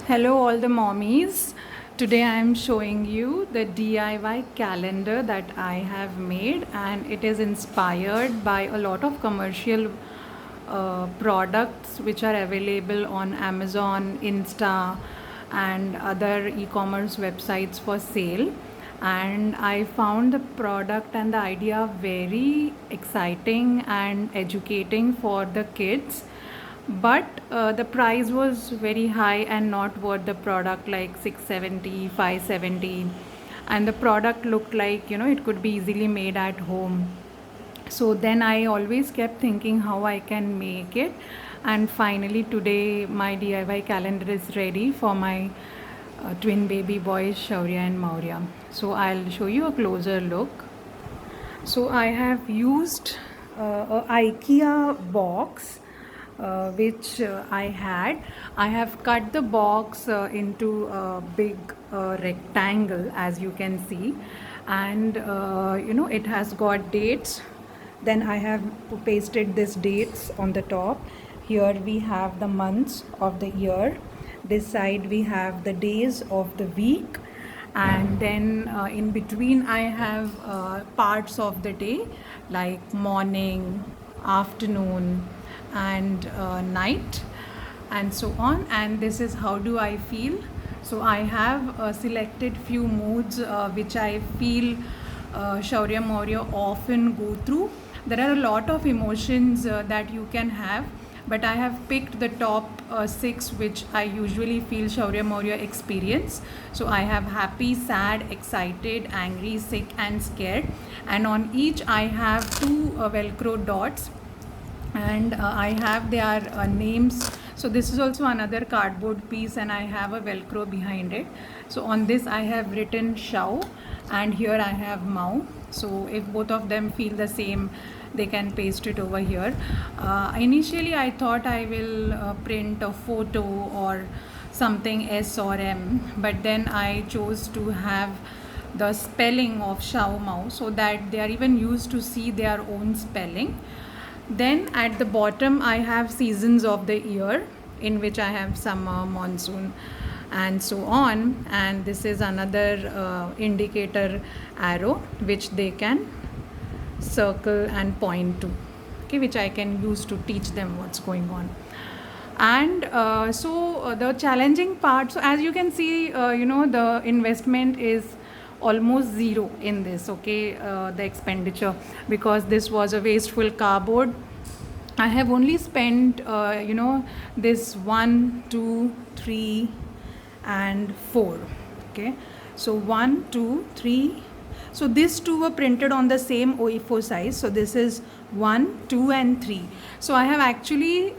Hello, all the mommies. Today I am showing you the DIY calendar that I have made, and it is inspired by a lot of commercial products which are available on Amazon, Insta, and other e commerce websites for sale. And I found the product and the idea very exciting and educating for the kids, but the price was very high and not worth the product, like 670, 570, and the product looked like it could be easily made at home. So then I always kept thinking how I can make it, and finally today my DIY calendar is ready for my twin baby boys Shaurya and Maurya. So I'll show you a closer look. So I have used a IKEA box which I had. I have cut the box into a big rectangle, as you can see, and it has got dates. Then I have pasted these dates on the top. Here we have the months of the year. This side we have the days of the week, and then in between I have parts of the day, like morning, afternoon, and night, and so on. And this is how do I feel. So I have selected few moods which I feel Shaurya Maurya often go through. There are a lot of emotions that you can have, but I have picked the top six which I usually feel Shaurya Maurya experience. So I have happy, sad, excited, angry, sick, and scared. And on each I have two Velcro dots, and I have their names. So this is also another cardboard piece, and I have a Velcro behind it. So on this I have written Shao, and here I have Mao. So if both of them feel the same, they can paste it over here. Initially I thought I will print a photo or something S or M, but then I chose to have the spelling of Shao Mao, so that they are even used to see their own spelling. Then at the bottom I have seasons of the year, in which I have summer, monsoon, and so on. And this is another indicator arrow which they can circle and point to, okay, which I can use to teach them what's going on. And the challenging part, so as you can see, the investment is almost zero in this, okay, the expenditure, because this was a wasteful cardboard. I have only spent this 1, 2, 3, and 4, okay. So 1, 2, 3. So these two were printed on the same O4 size. So this is 1, 2, and 3. So I have actually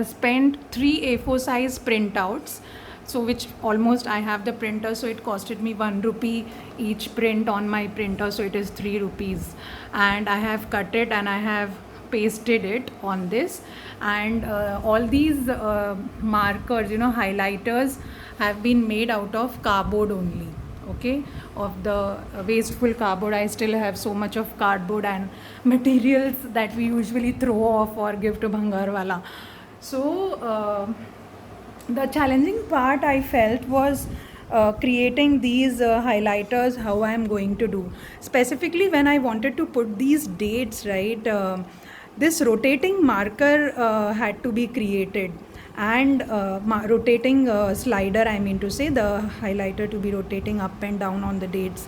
spent 3 A4 size printouts. So which almost I have the printer. So it costed me 1 rupee each print on my printer. So it is 3 rupees. And I have cut it and I have pasted it on this. And all these markers, highlighters, have been made out of cardboard only, okay, of the wasteful cardboard. I still have so much of cardboard and materials that we usually throw off or give to bhangarwala. So the challenging part I felt was creating these highlighters, how I am going to do. Specifically when I wanted to put these dates, right, this rotating marker had to be created, and rotating slider, I mean to say, the highlighter to be rotating up and down on the dates.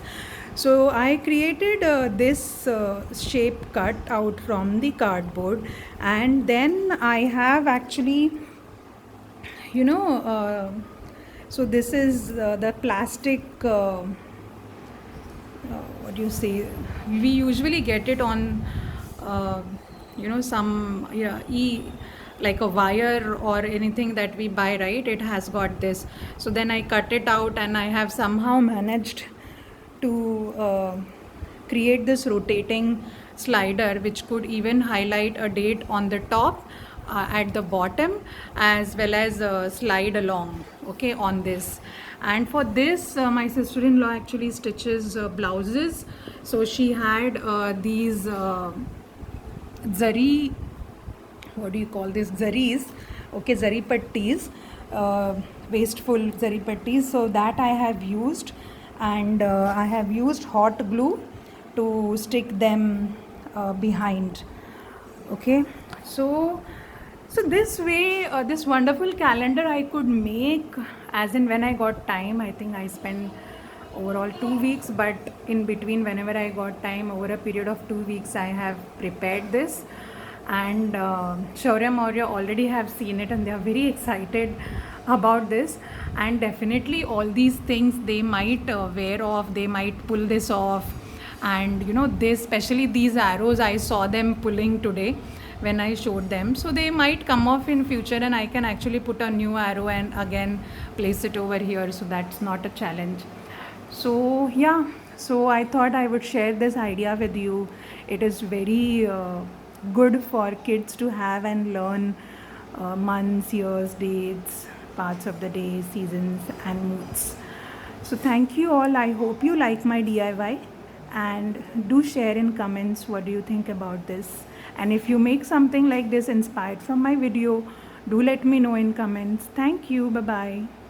So I created this shape cut out from the cardboard, and then I have actually, so this is the plastic, what do you say, we usually get it on some like a wire or anything that we buy, right? It has got this. So then I cut it out, and I have somehow managed to create this rotating slider which could even highlight a date on the top, at the bottom, as well as slide along, okay, on this. And for this my sister-in-law actually stitches blouses. So she had these zari, what do you call this, zaris, okay, zari pattis. uh, wasteful zari pattis. So that I have used, and I have used hot glue to stick them behind. Okay, so this way, this wonderful calendar I could make as in when I got time. I think I spent overall 2 weeks, but in between, whenever I got time, over a period of 2 weeks, I have prepared this. And Shaurya Maurya already have seen it, and they are very excited about this. And definitely, all these things they might wear off, they might pull this off. And you know, this, especially these arrows, I saw them pulling today when I showed them, so they might come off in future, and I can actually put a new arrow and again place it over here, so that's not a challenge. So yeah, so I thought I would share this idea with you. It is very good for kids to have and learn months, years, dates, parts of the day, seasons, and moods. So thank you all. I hope you like my DIY, and do share in comments what do you think about this. And if you make something like this inspired from my video, do let me know in comments. Thank you. Bye bye.